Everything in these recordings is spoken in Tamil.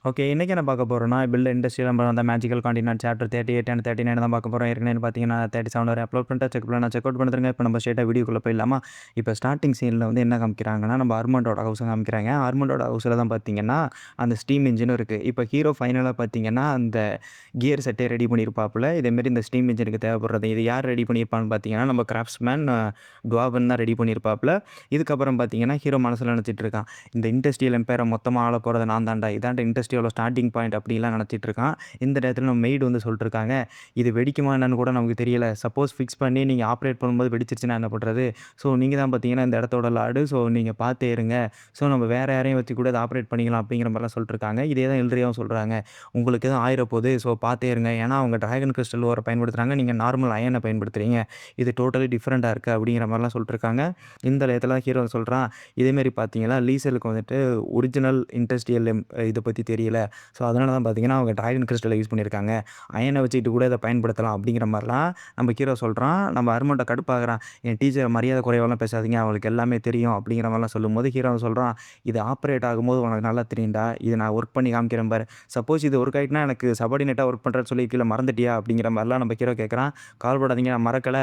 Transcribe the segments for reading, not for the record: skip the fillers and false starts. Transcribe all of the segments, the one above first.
ஓகே. இன்னைக்கு என்ன பார்க்க போறோம்னா, பில்ட் இண்டஸ்ட்ரியல் நம்ம அந்த மேஜிக்கல் கான்டினென்ட் சாப்டர் 38 அண்ட் 39 தான் பார்க்க போறோம். ஏற்கனவே பார்த்தீங்கன்னா 37 வரை அப்லோட் பண்ணிட்டேன். செக் பண்ணலனா செக் அவுட் பண்ணிருங்க. இப்போ நம்ம ஸ்ட்ரெயிட்டா வீடியோக்குள்ள போயிடலாமா? இப்போ ஸ்டார்ட்டிங் சீன்ல வந்து என்ன காமிக்கிறாங்கன்னா, நம்ம அர்மாண்டோட ஹவுஸ காமிக்கிறாங்க. அர்மாண்டோட ஹவுஸ்ல தான் பார்த்தீங்கன்னா, அந்த ஸ்டீம் இன்ஜினும் இருக்கு. இப்போ ஹீரோ ஃபைனலா பார்த்தீங்கன்னா, அந்த கியர் செட்டே ரெடி பண்ணியிருப்பாப்புல. இதேமாரி இந்த ஸ்டீம் இன்ஜினுக்கு தேவைப்படுறது. இது யார் ரெடி பண்ணியிருப்பான்னு பார்த்தீங்கன்னா, நம்ம கிராஃப்ட்ஸ்மேன் டுவார்வன் தான் ரெடி பண்ணியிருப்பாப்புல. இதுக்கப்புறம் பார்த்தீங்கன்னா, ஹீரோ மனசுல நினைச்சிட்டு இருக்கான். இந்த இண்டஸ்ட்ரியல் எம்பையர மொத்தமா ஆளப் போறது நான் தான்டா. இதான்டா இண்டஸ்ட்ரியோட ஸ்டார்ட்டிங் பாயிண்ட் அப்படிலாம் நினைச்சிட்டு இருக்கான். இந்த நேரத்துல நம்ம மெய்டு வந்து சொல்லிட்டுருக்காங்க, இது வெடிக்குமா என்னன்னு கூட நமக்கு தெரியல. சப்போஸ் ஃபிக்ஸ் பண்ணி நீங்க ஆப்பரேட் பண்ணும்போது வெடிச்சிருச்சுன்னா என்ன பண்றது? ஸோ நீங்க தான் பார்த்தீங்கன்னா இந்த இடத்தோட லார்டு. ஸோ நீங்க பார்த்தே இருங்க. ஸோ நம்ம வேற யாரையும் வச்சு கூட இத ஆப்பரேட் பண்ணிக்கலாம் அப்படிங்கிற மாரிலாம் சொல்லிட்டுருக்காங்க. இதே தான் எல்ட்ரியாவும் சொல்றாங்க. உங்களுக்கு எதுவும் ஆயிரப்போது. ஸோ பார்த்தே இருங்க. ஏன்னா அவங்க டிராகன் கிறிஸ்டல் ஓர பயன்படுத்துறாங்க. நீங்க நார்மல் அயன பயன்படுத்துறீங்க. இது டோட்டலி டிஃபரெண்ட்டா இருக்கு அப்படிங்கிற மாரிலாம் சொல்லிட்டுருக்காங்க. இந்த இடத்துல ஹீரோ சொல்றான், இதேமாரி பார்த்தீங்கன்னா, லீசலுக்கு வந்துட்டு ஒரிஜினல் இண்டஸ்ட்ரியல் இத பத்தி தெரியல. ஸோ, அதனால தான் பார்த்தீங்கன்னா, அவங்க டிராகன் கிறிஸ்டல யூஸ் பண்ணியிருக்காங்க. அயன வச்சுக்கிட்டு கூட இத பயன்படுத்தலாம் அப்படிங்கிற மாரிலாம் நம்ம ஹீரோ சொல்றான். நம்ம அருமன்ட்ட கடுப்பாகுறான். என் டீச்சர் மரியாதை குறைவாலாம் பேசாதீங்க. அவளுக்கு எல்லாமே தெரியும் அப்படிங்கிற மாரிலாம் சொல்லும்போது, ஹீரோ சொல்றான், இது ஆப்பரேட் ஆகும்போது உனக்கு நல்லா தெரியும்டா. இத நான் ஒர்க் பண்ணி காமிக்கிறேன் பாரு. சப்போஸ் இது ஒர்க் ஆயிட்டுனா எனக்கு சபார்டினேட்டா ஒர்க் பண்றேன்னு சொல்லி கீழ மறந்துட்டியா? அப்படிங்கிற மாரிலாம் நம்ம ஹீரோ கேட்குறான். கவலைப்படாதீங்க நான் மறக்கல.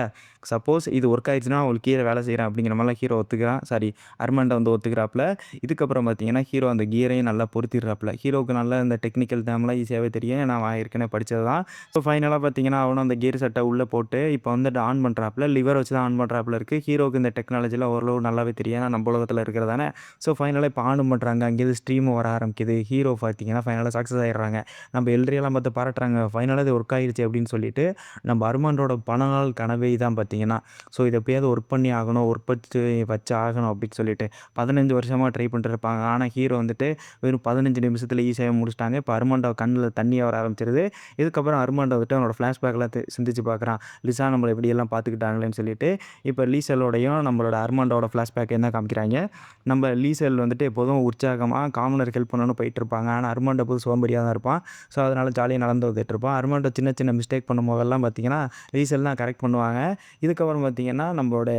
சப்போஸ் இது ஒர்க் ஆயிடுச்சுன்னா உங்களுக்கு கீழ வேலை செய்றேன் அப்படிங்கிற மாரிலாம் ஹீரோ ஒத்துக்கிறான். சாரி அர்மாண்டோ வந்து ஒத்துக்கிறாப்புல. இதுக்கப்புறம் பார்த்தீங்கன்னா, ஹீரோ அந்த கியரையும் நல்லா பொருத்திடுறாப்புல. ஹீரோவுக்கு நல்லா இந்த டெக்னிக்கல் டேர்ம்லாம் ஈஸியாவே தெரியும். நான் ஏற்கனவே படிச்சது தான். ஸோ ஃபைனலா பார்த்தீங்கன்னா, அவனும் அந்த கியர் செட்ட உள்ள போட்டு இப்போ வந்துட்டு ஆன் பண்றாப்புல. லிவர் வச்சு தான் ஆன் பண்றாப்புல இருக்கு. ஹீரோவுக்கு இந்த டெக்னாலஜிலாம் ஓரளவு நல்லாவே தெரியும். ஏன்னா நம்ம உலகத்துல இருக்கிறது தானே. ஸோ ஃபைனலா இப்போ ஆனும் பண்றாங்க. அங்கேருந்து ஸ்ட்ரீமும் வர ஆரம்பிக்குது. ஹீரோ பார்த்தீங்கன்னா, ஃபைனலா சக்சஸ் ஆயிடுறாங்க. நம்ம எல்ட்ரியெல்லாம் பார்த்து பாராட்டுறாங்க. ஃபைனலா இது ஒர்க் ஆயிருச்சு அப்படின்னு சொல்லிட்டு, நம்ம அர்மாண்டோட பல நாள் கனவே இதான் பார்த்தீங்கன்னா. ஸோ இத எப்படியாவது ஒர்க் பண்ணி ஆகணும். ஒர்க் பச்சு வச்சு ஆகணும் அப்படின்னு சொல்லிட்டு 15 வருஷமா ட்ரை பண்ணிட்டு இருப்பாங்க. ஆனா ஹீரோ வந்துட்டு வெறும் 15 நிமிஷத்துல ஈஸியா முடிச்சுட்டாங்க. இப்ப அர்மாண்டோ கண்ணுல தண்ணி வர ஆரம்பிச்சிருது. இதுக்கப்புறம் அர்மாண்டோ வந்துட்டு அவனோட ஃபிளாஷ்பேக்லாம் சிந்திச்சு பார்க்குறான். லிசா நம்மள இப்படியெல்லாம் பார்த்துக்கிட்டாங்களேன்னு சொல்லிட்டு. இப்ப லீசலோடையும் நம்மளோட அர்மாண்டோட ஃபிளாஷ்பேக் என்ன காமிக்கிறாங்க. நம்ம லீசல் வந்துட்டு எப்போதும் உற்சாகமா காமனருக்கு ஹெல்ப் பண்ணணும்னு போயிட்டு இருப்பாங்க. ஆனா அர்மாண்டோ எப்போதும் சோம்பேறியா தான் இருப்பான். ஸோ அதனால ஜாலியா நடந்து வந்துட்டு இருப்பான். அர்மாண்டோ சின்ன சின்ன மிஸ்டேக் பண்ணும்போதெல்லாம் பார்த்தீங்கன்னா, லீசல் தான் கரெக்ட் பண்ணுவாங்க. இதுக்கப்புறம் பார்த்தீங்கன்னா, நம்மளோட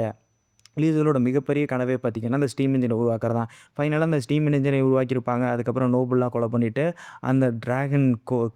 லீசலோட மிகப்பெரிய கனவே பார்த்தீங்கன்னா, அந்த ஸ்டீம் இன்ஜின உருவாக்குறது தான். ஃபைனலா அந்த ஸ்டீம் இன்ஜினை உருவாக்கியிருப்பாங்க. அதுக்கப்புறம் நோபல்லாம் கொலை பண்ணிட்டு, அந்த டிராகன்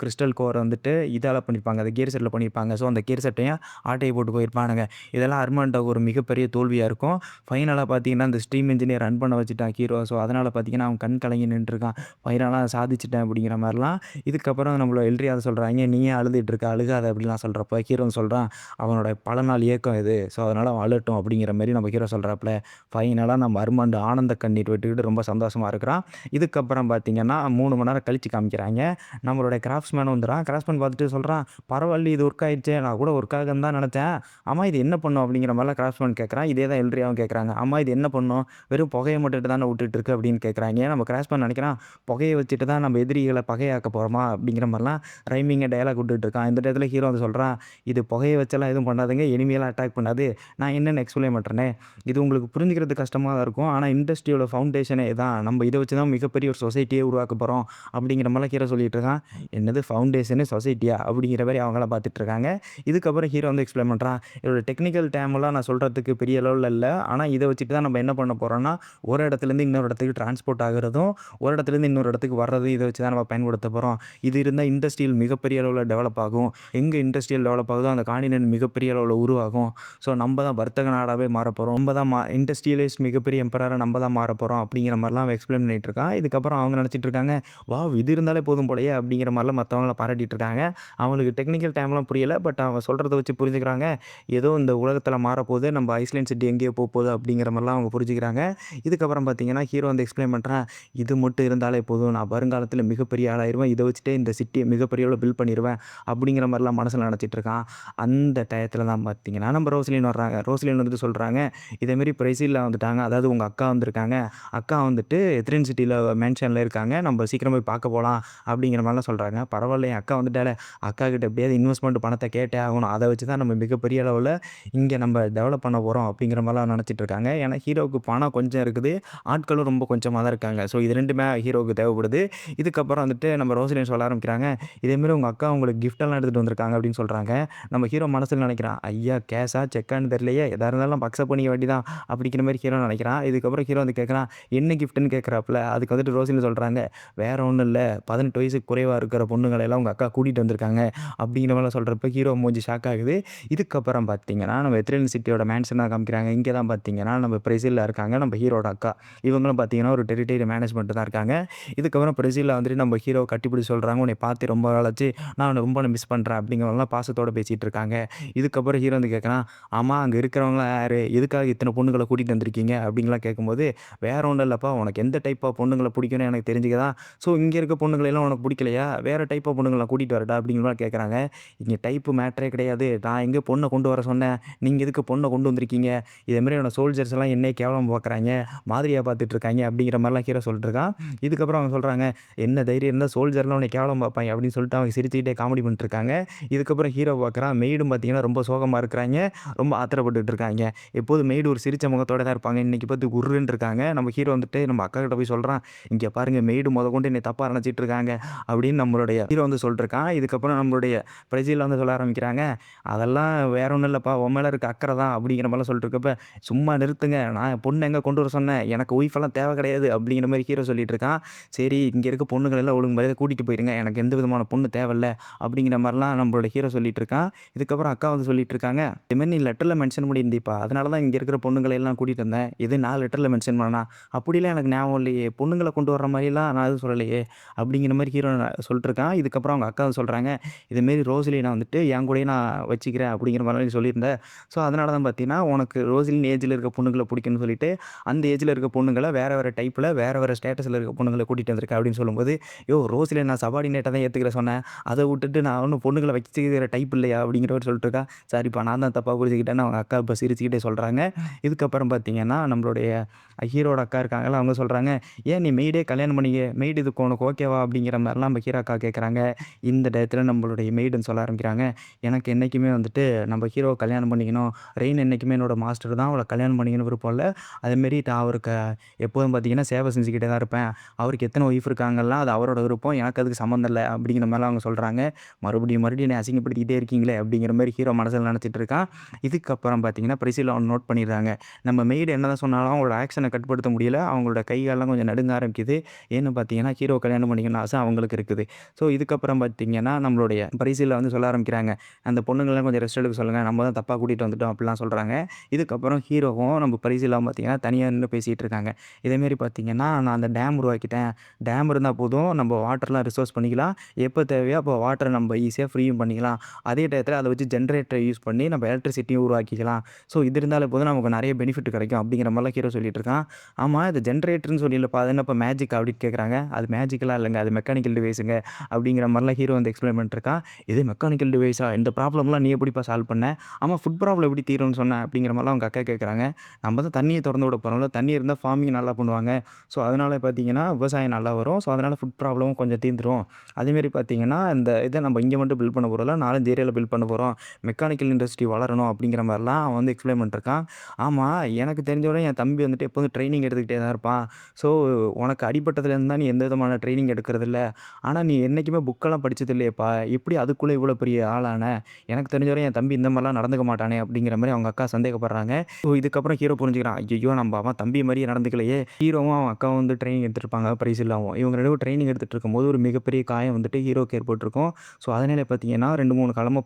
கிறிஸ்டல் கோர வந்துட்டு இதால பண்ணியிருப்பாங்க. அந்த கியர் செட்ல பண்ணியிருப்பாங்க. ஸோ, அந்த கியர் செட்டையும் ஆட்டைய போட்டு போயிருப்பானுங்க. இதெல்லாம் அர்மான்டோக்கு ஒரு மிகப்பெரிய தோல்வியா இருக்கும். ஃபைனலா பார்த்தீங்கன்னா, அந்த ஸ்டீம் இன்ஜினே ரன் பண்ண வச்சுட்டான் ஹீரோ. ஸோ, அதனால பார்த்தீங்கன்னா, அவன் கண் கலங்கி நின்றுருக்கான். ஃபைனலா சாதிச்சுட்டேன் அப்படிங்கிற மாரிலாம். இதுக்கப்புறம் நம்மள எல்ட்ரியா சொல்றாய்ங்க, "நீ ஏன் அழுதுட்டு இருக்க? அழுகாத" அப்படிலாம் சொல்றப்ப, ஹீரோ சொல்றான், "அவனோட பல நாள் ஏக்கம் இது. ஸோ, அதனால அவன் அழட்டும்" அப்படிங்கிற மாரி நம்ம ஹீரோ சொல்றாப்புல. ஃபைனலா நம்ம அர்மாண்ட் ஆனந்த கண்ணீர் விட்டுக்கிட்டு ரொம்ப சந்தோஷமா இருக்கிறான். இதுக்கப்புறம் பார்த்தீங்கன்னா, 3 மணி நேரம் கழிச்சு காமிக்கிறாய்ங்க. நம்மளுடைய கிராஃப்ட்ஸ்மேன் வந்துறான். கிராஃப்ட்ஸ்மேன் பார்த்துட்டு சொல்றான், "பரவாயில்லையே இது ஒர்க் ஆயிடுச்சே. நான் கூட ஒர்க் ஆகுதுன்னு தான் நெனச்சேன். ஆமா இது என்ன பண்ணும்?" அப்படிங்கிற மாரிலாம் கிராஃப்ட்ஸ்மேன் கேட்குறான். இதே தான் எல்ட்ரியாவும் கேட்குறாங்க. "ஆமா இது என்ன பண்ணும்? வெறும் புகைய மட்டும் தானே விட்டுட்டு இருக்கு" அப்படின்னு கேட்குறாய்ங்க. நம்ம கிராஃப்ட்ஸ்மேன் நெனைக்கிறான், புகைய வச்சுட்டு தான் நம்ம எதிரிகள பகையாக்க போறோமா? அப்படிங்கிற மாரிலாம் ரைமிங்கா டயலாக் விட்டுட்டு இருக்கான். இந்த இடத்துல ஹீரோ வந்து சொல்றான், "இது புகைய வச்செல்லாம் எதுவும் பண்ணாதுங்க. எனிமியெல்லாம் அட்டாக் பண்ணாது. நான் என்னன்னு எக்ஸ்ப்ளைன் பண்றேனே. இது உங்களுக்கு புரிஞ்சுக்கிறது கஷ்டமா தான் இருக்கும். ஆனா இண்டஸ்ட்ரியோட ஃபவுண்டேஷனே இதான். நம்ம இத வச்சு தான் மிகப்பெரிய ஒரு சொசைட்டியே உருவாக்க போறோம்." அப்படிங்கிற மாரிலாம் ஹீரோ சொல்லிட்டு இருக்கான். என்னது ஃபவுண்டேஷனு சொசைட்டியா? அப்படிங்கிற மாரி அவங்கலாம் பார்த்துட்டு இருக்காங்க. இதுக்கப்புறம் ஹீரோ வந்து எக்ஸ்ப்ளைன் பண்றான். இதோட டெக்னிக்கல் டேர்ம்லாம் நான் சொல்றதுக்கு பெரிய அளவுல இல்ல. ஆனா இத வச்சுட்டு தான் நம்ம என்ன பண்ண போறோம்னா, ஒரு இடத்துலேருந்து இன்னொரு இடத்துக்கு டிரான்ஸ்போர்ட் ஆகுறதும், ஒரு இடத்துலேருந்து இன்னொரு இடத்துக்கு வர்றதும் இத வச்சு தான் நம்ம பயன்படுத்த போறோம். இது இருந்தா இண்டஸ்ட்ரியல் மிகப்பெரிய அளவுல டெவலப் ஆகும். எங்க இண்டஸ்ட்ரியல் டெவலப் ஆகுதோ அந்த கான்டினென்ட் மிகப்பெரிய அளவுல உருவாகும். ஸோ நம்ம தான் வர்த்தக நாடாவே மாறப்போறோம். நம்ம தான் இண்டஸ்ட்ரியலிஸ்ட் மிகப்பெரிய எம்பரரா நம்ம தான் மாறப்போறோம் அப்படிங்கிற மாரிலாம் அவன் எக்ஸ்ப்ளைன் பண்ணிட்டு இருக்கான். இதுக்கப்புறம் அவங்க நினைச்சிட்டு இருக்காங்க, வாவ்! இது இருந்தாலே போதும் போலயே அப்படிங்கிற மாரிலாம் மத்தவங்கள பாராட்டிட்டு இருக்காங்க. அவங்களுக்கு டெக்னிக்கல் டேர்ம்லாம் புரியல. பட் அவன் சொல்றத வச்சு புரிஞ்சுக்கிறாங்க. ஏதோ இந்த உலகத்துல மாறப்போது, நம்ம ஐஸ்லேண்ட் சிட்டி எங்கேயோ போப்போது அப்படிங்கிற மாரிலாம் அவங்க புரிஞ்சுக்கிறாங்க. இதுக்கப்புறம் பார்த்தீங்கன்னா, ஹீரோ வந்து எக்ஸ்ப்ளைன் பண்றான். இது மட்டும் இருந்தாலே போதும். நான் வருங்காலத்துல மிகப்பெரிய ஆளாயிருவேன். இத வச்சுட்டே இந்த சிட்டிய மிகப்பெரிய அளவுல பில்ட் பண்ணிருவேன். அப்படிங்கிற மாரிலாம் மனசுல நெனச்சிட்டு இருக்கான். அந்த டயத்துல தான் பார்த்தீங்கன்னா, நம்ம ரோஸ்லின் வர்றாங்க. ரோஸ்லின் வந்துட்டு சொல்றாங்க, இதேமாரி பிரேசில்ல வந்துட்டாங்க. அதாவது உங்க அக்கா வந்திருக்காங்க. அக்கா வந்துட்டு எத்ரின் சிட்டில மேன்ஷன்ல இருக்காங்க. நம்ம சீக்கிரம் போய் பார்க்க போலாம் அப்படிங்கிற மாரிலாம் சொல்றாங்க. பரவால்ல என் அக்கா வந்துட்டாளே, அக்கா கிட்ட எப்படியாவது இன்வெஸ்ட்மென்ட் பணத்த கேட்டே ஆகணும். அத வச்சு தான் நம்ம மிகப்பெரிய அளவுல இங்க நம்ம டெவலப் பண்ண போறோம் அப்படிங்கிற மாரிலாம் நெனச்சிட்டு இருக்காங்க. ஏன்னா ஹீரோவுக்கு பணம் கொஞ்சம் இருக்குது. ஆட்களும் ரொம்ப கொஞ்சமா தான் இருக்காங்க. ஸோ இது 2மே ஹீரோவுக்கு தேவைப்படுது. இதுக்கப்புறம் வந்துட்டு நம்ம ரோஸ்லின் சொல்ல ஆரம்பிக்கிறாங்க. இதேமாரி உங்க அக்கா உங்களுக்கு கிஃப்ட் எல்லாம் எடுத்துட்டு வந்திருக்காங்க அப்படின்னு சொல்றாங்க. நம்ம ஹீரோ மனசுல நெனைக்கிறான், ஐயா கேஷா? செக்கான்னு தெரியலையே. எதா இருந்தாலும் நம்ம அக்செப்ட் பண்ணிக்க வேண்டியது தான் அப்படிங்கிற மாதிரி ஹீரோ நினைக்கிறான். இதுக்கப்புறம் ஹீரோ வந்து கேட்குறான், என்ன கிஃப்ட்டுன்னு கேட்குறாப்புல. அதுக்கு வந்துட்டு ரோசினி சொல்கிறாங்க, வேற ஒன்றும் இல்லை, 18 வயசுக்கு குறைவாக இருக்கிற பொண்ணுங்களை எல்லாம் உங்கள் அக்கா கூட்டிகிட்டு வந்திருக்காங்க அப்படிங்கிற மாதிரிலாம் சொல்கிறப்ப ஹீரோ மூஞ்சி ஷாக் ஆகுது. இதுக்கப்புறம் பார்த்தீங்கன்னா நம்ம எத்ரில் சிட்டியோட மேன்ஷனாக காமிக்கிறாங்க. இங்கே தான் பார்த்தீங்கன்னா நம்ம பிரேசிலில் இருக்காங்க நம்ம ஹீரோட அக்கா. இவங்களும் பார்த்தீங்கன்னா ஒரு டெரிட்டரி மேனேஜ்மெண்ட் தான் இருக்காங்க. இதுக்கப்புறம் பிரேசிலில் வந்துட்டு நம்ம ஹீரோ கட்டிப்பிடிச்சு சொல்கிறாங்க, உன்னை பார்த்து ரொம்ப நாள் ஆச்சு, நான் உன்னை ரொம்ப மிஸ் பண்ணுறேன் அப்படிங்கிறவங்களாம் பாசத்தோடு பேசிகிட்டு இருக்காங்க. இதுக்கப்புறம் ஹீரோ வந்து கேட்குறான், ஆமாம் அங்கே இருக்கிறவங்களாம் யார், எதுக்காக இத்தனை பொண்ணுங்களை கூட்டிகிட்டு வந்திருக்கீங்க அப்படிங்கலாம் கேட்கும்போது, வேற ஒன்றும் இல்லைப்பா, உனக்கு எந்த டைப் ஆஃப் பொண்ணுங்களை பிடிக்கும்னு எனக்கு தெரிஞ்சுக்கதான். ஸோ இங்கே இருக்க பொண்ணுங்களெல்லாம் உனக்கு பிடிக்கலையா, வேறு டைப் ஆஃப் பொண்ணுங்களை கூட்டிகிட்டு வரட்டா அப்படிங்கிற மாதிரி கேட்குறாங்க. இங்கே டைப்பு மேட்டரே கிடையாது, நான் எங்கே பொண்ணை கொண்டு வர சொன்னேன், நீங்கள் எதுக்கு பொண்ணை கொண்டு வந்திருக்கீங்க, இதேமாரி என்னோட சோல்ஜர்ஸ் எல்லாம் என்னையே கேவலம் பார்க்குறாங்க, மாதிரியாக பார்த்துட்டு இருக்காங்க அப்படிங்கிற மாதிரிலாம் ஹீரோ சொல்லிட்டு இருக்கான். இதுக்கப்புறம் அவங்க சொல்கிறாங்க, என்ன தைரியம் இருந்தால் சோல்ஜர்லாம் உன்னை கேவலம் பார்ப்பாங்க அப்படின்னு சொல்லிட்டு அவங்க சிரிச்சுக்கிட்டே காமெடி பண்ணிட்டு இருக்காங்க. இதுக்கப்புறம் ஹீரோ பார்க்குறான், மெய்டும் பார்த்தீங்கன்னா ரொம்ப சோகமாக இருக்கிறாங்க, ரொம்ப ஆத்திரப்பட்டுட்டு இருக்காங்க. எப்போதும் மெய்டு ஒரு சிரிச்ச முகத்தோட தான் இருப்பாங்க, இன்னைக்கு பார்த்து குர்ருன்னு இருக்காங்க. நம்ம ஹீரோ வந்துட்டு நம்ம அக்கா கிட்ட போய் சொல்கிறான், இங்கே பாருங்க மெய்டு கொண்டு என்னை தப்பாக நினச்சிட்டு இருக்காங்க அப்படின்னு நம்மளுடைய ஹீரோ வந்து சொல்லிட்டுருக்கான். இதுக்கப்புறம் நம்மளுடைய பிரஜையில் வந்து சொல்ல ஆரம்பிக்கிறாங்க, அதெல்லாம் வேற ஒன்றும் இல்லைப்பா, உன் மேலே இருக்க அக்கறை தான் அப்படிங்கிற மாதிரிலாம் சொல்லிட்டு இருக்கப்ப, சும்மா நிறுத்துங்க, நான் பொண்ணு எங்கே கொண்டு வர சொன்னேன், எனக்கு ஒய்ஃபெல்லாம் தேவை கிடையாது அப்படிங்கிற மாதிரி ஹீரோ சொல்லிட்டு இருக்கான். சரி இங்கே இருக்க பொண்ணுங்கள் எல்லாம் ஒழுங்கு மரியாதை கூட்டிகிட்டு போயிருங்க, எனக்கு எந்த விதமான பொண்ணு தேவையில்ல அப்படிங்கிற மாதிரிலாம் நம்மளோட ஹீரோ சொல்லிட்டு இருக்கான். இதுக்கப்புறம் அக்கா வந்து சொல்லிட்டு இருக்காங்க, இதுமாதிரி நீ லெட்டரில் மென்ஷன் பண்ணியிருந்தீப்பா, அதனால தான் இங்கே இருக்கிற பொண்ணுங்களை எல்லாம் கூட்டிகிட்டு வந்தேன், இது நான் லெட்டரில் மென்ஷன் பண்ணா, அப்படிலாம் எனக்கு ஞாபகம் இல்லையே, பொண்ணுங்களை கொண்டு வர மாதிரிலாம் நான் எதுவும் சொல்லலையே அப்படிங்கிற மாதிரி ஹீரோ சொல்லிட்டு இருக்கான். இதுக்கப்புறம் அவங்க அக்கா சொல்கிறாங்க, இதுமாரி ரோஸ்லினை வந்துட்டு என் கூடயே நான் வச்சுக்கிறேன் அப்படிங்கிற மாதிரி நீ சொல்லியிருந்தேன். ஸோ அதனால தான் பார்த்தீங்கன்னா உனக்கு ரோஸ்லின் ஏஜில் இருக்க பொண்ணுங்களை பிடிக்கும்னு சொல்லிட்டு அந்த ஏஜில் இருக்க பொண்ணுங்களை வேறு வேறு டைப்பில் வேறு வேறு ஸ்டேட்டஸில் இருக்க பொண்ணுங்களை கூட்டிகிட்டு வந்திருக்கேன் அப்படின்னு சொல்லும்போது, யோ ரோஸ்லின் நான் சபார்டினேட்டாக தான் ஏற்றுக்கிற சொன்னேன், அதை விட்டுட்டு நான் ஒன்றும் பொண்ணுங்களை வச்சுக்கிற டைப் இல்லையா அப்படிங்கிற மாதிரி சொல்லிட்டு இருக்கா. சரிப்பா நான் தான் தப்பாக புரிஞ்சுக்கிட்டேன்னு அவங்க அக்கா இப்போ சிரிச்சுக்கிட்டே சொல்கிறாங்க. இதுக்கப்புறம் பார்த்தீங்கன்னா நம்மளுடைய ஹீரோட அக்கா இருக்காங்கல்ல, அவங்க சொல்கிறாங்க, ஏன் நீ மெய்டே கல்யாணம் பண்ணிக்க, மெய்டு இதுக்கு உனக்கு ஓகேவா அப்படிங்கிற மாதிரிலாம் நம்ம ஹீரோ அக்கா கேட்குறாங்க. இந்த டயத்தில் நம்மளுடைய மெய்டுன்னு சொல்ல ஆரம்பிக்கிறாங்க, எனக்கு என்றைக்குமே வந்துட்டு நம்ம ஹீரோவை கல்யாணம் பண்ணிக்கணும், ரெயின் என்றைக்குமே என்னோட மாஸ்டர் தான், அவளை கல்யாணம் பண்ணிக்கணும் விருப்பம் இல்லை. அதேமாரி நான் அவருக்கு எப்போதும் பார்த்தீங்கன்னா சேவை செஞ்சுக்கிட்டே தான் இருப்பேன், அவருக்கு எத்தனை ஒய்ஃப் இருக்காங்கலாம் அது அவரோட விருப்பம், எனக்கு அதுக்கு சம்மந்தம் இல்லை அப்படிங்கிற மாதிரிலாம் அவங்க சொல்கிறாங்க. மறுபடியும் என்னை அசிங்கப்படுத்திக்கிட்டே இருக்கீங்களே அப்படிங்கிற மாதிரி ஹீரோ மனசில் நினச்சிட்டு இருக்கான். இதுக்கப்புறம் பார்த்தீங்கன்னா பிரிசிலா அவன் நோட் பண்ணிடுறாங்க, நம்ம மெய்டு என்ன தான் சொன்னாலும் அவங்களோட ஆக்ஷனை கட்டுப்படுத்த முடியல, அவங்களோட கை காலெல்லாம் கொஞ்சம் நடுங்க ஆரம்பிக்குது. ஏன்னு பார்த்தீங்கன்னா ஹீரோ கல்யாணம் பண்ணிக்கணும்னு ஆசை அவங்களுக்கு இருக்குது. ஸோ இதுக்கப்புறம் பார்த்தீங்கன்னா நம்மளுடைய பிரிசிலா வந்து சொல்ல ஆரம்பிக்கிறாங்க, அந்த பொண்ணுங்கள்லாம் கொஞ்சம் ரெஸ்ட் எடுக்க சொல்லுங்கள், நம்ம தான் தப்பாக கூட்டிகிட்டு வந்துட்டோம் அப்படிலாம் சொல்கிறாங்க. இதுக்கப்புறம் ஹீரோவும் நம்ம பிரிசிலாவும் பார்த்தீங்கன்னா தனியாக நின்று பேசிகிட்டு இருக்காங்க. இதேமாரி பார்த்தீங்கன்னா நான் அந்த டேம் உருவாக்கிட்டேன், டேம் இருந்தால் போதும் நம்ம வாட்டர்லாம் ரிசோர்ஸ் பண்ணிக்கலாம், எப்போ தேவையோ அப்போ வாட்டரை நம்ம ஈஸியாக ஃப்ரீயும் பண்ணிக்கலாம், அதே டயத்தில் அதை வச்சு ஜென்ரேட்டரை யூஸ் பண்ணி நம்ம எலக்ட்ரிசிட்டியும் உருவாக்கிக்கலாம். ஸோ இது இருந்தாலே போதும் நமக்கு நிறைய பெனிஃபிட் கிடைக்கும் அப்படிங்கிற மாதிரிலாம் ஹீரோ சொல்லிட்டு இருக்கான். ஆமாம் இது ஜென்ரேட்டர்னு சொல்லியில்லப்பா, அது என்னப்பா மேஜிக் அப்படின்னு கேட்குறாங்க. அது மேஜிக்கெலாம் இல்லைங்க, அது மெக்கானிக்கல் டிவைஸுங்க அப்படிங்கிற மாதிரிலாம் ஹீரோ வந்து எக்ஸ்பிளைன் பண்ணிட்டுருக்கான். இது மெக்கானிக்கல் டிவைஸா, இந்த ப்ராப்ளம்லாம் நீ எப்படிப்பா சால்வ் பண்ண, ஆமாம் ஃபுட் ப்ராப்ளம் எப்படி தீரும்னு சொன்னேன் அப்படிங்கிற மாதிரிலாம் அவங்க அக்கா கேட்குறாங்க. நம்ம தான் தண்ணியை திறந்து விட போகிறோம்ல, தண்ணி இருந்தால் ஃபார்மிங் நல்லா பண்ணுவாங்க, ஸோ அதனால் பார்த்தீங்கன்னா விவசாயம் நல்லா வரும், ஸோ அதனால் ஃபுட் ப்ராப்ளமும் கொஞ்சம் தீர்ந்துடும். அதேமாரி பார்த்தீங்கன்னா இந்த இதை நம்ம இங்கே மட்டும் பில்ட் பண்ண போகிறோம்ல, 4 ஏரியாவில் பில்ட் பண்ண போகிறோம், மெக்கானிக்கல் இண்டஸ்ட்ரி வளரணும் அப்படிங்கிற மாதிரிலாம் அவன் வந்து எக்ஸ்பிளைன் பண்ணிட்டுருக்கான். ஆமாம் எனக்கு தெரிஞ்சவரை என் தம்பி வந்துட்டு எப்போதும் ட்ரைனிங் எடுத்துக்கிட்டே தான் இருப்பான், ஸோ உனக்கு அடிப்பட்டதுலேருந்து தான் நீ எந்த விதமான ட்ரைனிங் எடுக்கிறதில்ல, ஆனால் நீ என்றைக்குமே புக்கெல்லாம் படித்தது இல்லையேப்பா, எப்படி அதுக்குள்ளே இவ்வளோ பெரிய ஆளான, எனக்கு தெரிஞ்சவரை என் தம்பி இந்த மாதிரிலாம் நடந்துக்க மாட்டானே அப்படிங்கிற மாதிரி அவங்க அக்கா சந்தேகப்படுறாங்க. ஸோ இதுக்கப்புறம் ஹீரோ புரிஞ்சுக்கிறான், ஐயோ நம்ம அவன் தம்பி மாதிரியே நடந்துக்கலையே, ஹீரோவும் அவன் அக்காவும் வந்து ட்ரைனிங் எடுத்துருப்பாங்க பிரைசில்லாவும், இவங்க 2 ட்ரைனிங் எடுத்துகிட்டு இருக்கும்போது ஒரு மிகப்பெரிய காயம் வந்துட்டு ஹீரோக்கு ஏற்பட்டிருக்கும். ஸோ அதனால பார்த்தீங்கன்னா 2-3 காலமாக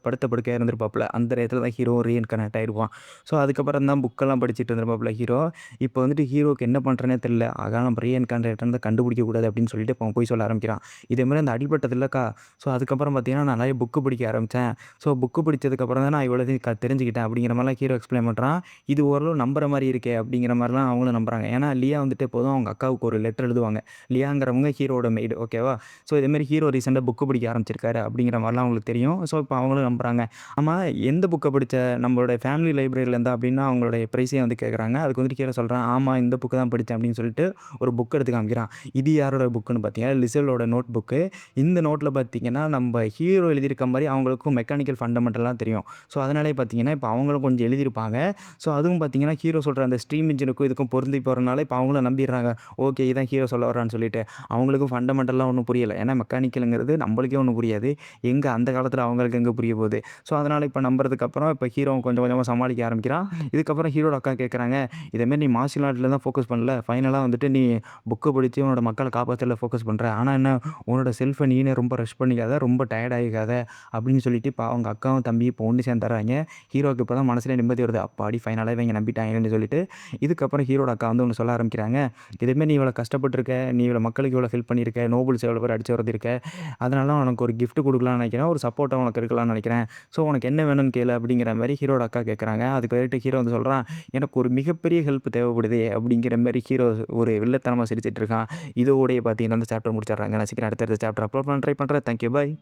படுத்த படுக்கையாக இருந்திருப்பாப்புல, அந்த இடத்துல தான் ஹீரோ ரீஇன்கார்னேட் ஆகிடுவான். ஸோ அதுக்கப்புறம் தான் புக்கெல்லாம் படிச்சுட்டு இருந்திருப்பாப்புல ஹீரோ. இப்போ வந்துட்டு ஹீரோக்கு என்ன பண்ணுறனே தெரியல, ஆக நம்ம ரீஇன்கார்னேட்டை கண்டுபிடிக்கக்கூடாது அப்படின்னு சொல்லிட்டு இப்போ அவன் போய் சொல்ல ஆரம்பிக்கிறான். இதேமாதிரி அந்த அடிபட்டது இல்லைக்கா, ஸோ அதுக்கப்புறம் பார்த்தீங்கன்னா நான் நிறைய புக்கு படிக்க ஆரம்பித்தேன், ஸோ புக்கு படித்ததுக்கப்புறம் தான் நான் இவ்வளோ தெரிஞ்சுக்கிட்டேன் அப்படிங்கிற மாதிரிலாம் ஹீரோ எக்ஸ்பிளைன் பண்ணுறான். இது ஓரளவு நம்புற மாதிரி இருக்கே அப்படிங்கிற மாதிரிலாம் அவங்களும் நம்புறாங்க. ஏன்னா லியா வந்துட்டு எப்போதும் அவங்க அக்காவுக்கு ஒரு லெட்டர் எழுதுவாங்க, லியாங்கிறவங்க ஹீரோட மெய்டு, ஓகேவா. ஸோ இதேமாரி ஹீரோ ரீசெண்டாக புக்கு படிக்க ஆரம்பிச்சிருக்காரு அப்படிங்கிற மாதிரிலாம் அவங்களுக்கு தெரியும். ஸோ இப்போ அவங்களும் நம்புறாங்க. ஆமாம் எந்த புக்கை படித்த, நம்மளோட ஃபேமிலி லைப்ரரியிலேருந்து அப்படின்னா அவங்களுடைய ப்ரைஸையும் வந்து கேட்குறாங்க. அதுக்கு வந்துட்டு ஹீரோ சொல்கிறான், ஆமாம் இந்த புக்கு தான் படித்தேன் அப்படின்னு சொல்லிட்டு ஒரு புக் எடுத்து காமிக்கிறான். இது யாரோட புக்குன்னு பார்த்தீங்கன்னா லிசலோட நோட் புக்கு. இந்த நோட்டில் பார்த்தீங்கன்னா நம்ம ஹீரோ எழுதியிருக்க மாதிரி அவங்களுக்கும் மெக்கானிக்கல் ஃபண்டமெண்டல்லாம் தெரியும். ஸோ அதனாலே பார்த்தீங்கன்னா இப்போ அவங்களும் கொஞ்சம் எழுதியிருப்பாங்க. ஸோ அதுவும் பார்த்தீங்கன்னா ஹீரோ சொல்கிற அந்த ஸ்ட்ரீம் இன்ஜினுக்கும் இதுக்கும் பொருந்தி போகிறனால இப்போ அவங்களும் நம்பிடுறாங்க, ஓகே இதான் ஹீரோ சொல்ல வரான்னு சொல்லிட்டு. அவங்களுக்கும் ஃபண்டமெண்டல்லாம் ஒன்றும் புரியலை, ஏன்னா மெக்கானிக்கலுங்கிறது நம்மளுக்கே ஒன்றும் புரியாது, எங்கே அந்த காலத்தில் அவங்களுக்கு எங்கே புரிய போகுது. ஸோ அதனால் இப்போ நம்புறதுக்கப்புறம் இப்போ ஹீரோ கொஞ்சம் கொஞ்சமாக சமாளிக்க ஆரம்பிக்கிறான். இதுக்கப்புறம் ஹீரோட அக்கா கேட்குறாங்க, இதேமாரி நீ மார்ஷியல் ஆர்ட்ல தான் ஃபோக்கஸ் பண்ணல. ஃபைனலா வந்துட்டு நீ புக்க படிச்சு உன்னோட மக்கள காப்பாத்துறதுல ஃபோக்கஸ் பண்ற. ஆனா என்ன உன்னோட செல்ஃப நீனே ரொம்ப ரஷ் பண்ணிக்காத, ரொம்ப டயர்ட் ஆயிக்காத அப்படின்னு சொல்லிட்டு இப்ப அவங்க அக்காவும் தம்பியும் இப்போ ஒண்ணு சேர்ந்துர்றாய்ங்க. ஹீரோவுக்கு இப்ப தான் மனசுல நிம்மதி வருது. அப்பாடி ஃபைனலா இவங்க நம்பிட்டாங்கன்னு சொல்லிட்டு. இதுக்கப்புறம் ஹீரோட அக்கா வந்து ஒண்ணு சொல்ல ஆரம்பிக்கிறாங்க. இதேமாரி நீ இவ்வளோ கஷ்டப்பட்டுருக்க, நீ இவ்வளோ மக்களுக்கு இவ்வளோ ஹெல்ப் பண்ணியிருக்க, நோபல்ஸ் எவ்வளோ பேர் அடிச்சு வரதிருக்க. அதனால உனக்கு ஒரு கிஃப்ட் குடுக்கலாம்னு நெனைக்கிறேன். ஒரு சப்போர்ட்டா உனக்கு இருக்கலாம்னு நெனைக்கிறேன். ஸோ உனக்கு என்ன வேணும்னு கேளு அப்படிங்கிற மாரி ஹீரோட அக்கா கேட்குறாங்க. அதுக்கு கேட்டு ஹீரோ வந்து சொல்றான், எனக்கு ஒரு மிகப்பெரிய ஹெல்ப் தேவைப்படுதே அப்படிங்கிற மாரி ஹீரோ ஒரு வில்லத்தனமா சிரிச்சுட்டு இருக்கான். இதோடயே பார்த்தீங்கன்னா அந்த சாப்டர் முடிச்சிடுறாங்க. நான் சீக்கிரம் அடுத்தடுத்த சாப்டர் அப்லோட் பண்ண ட்ரை பண்றேன். Thank you. பாய்.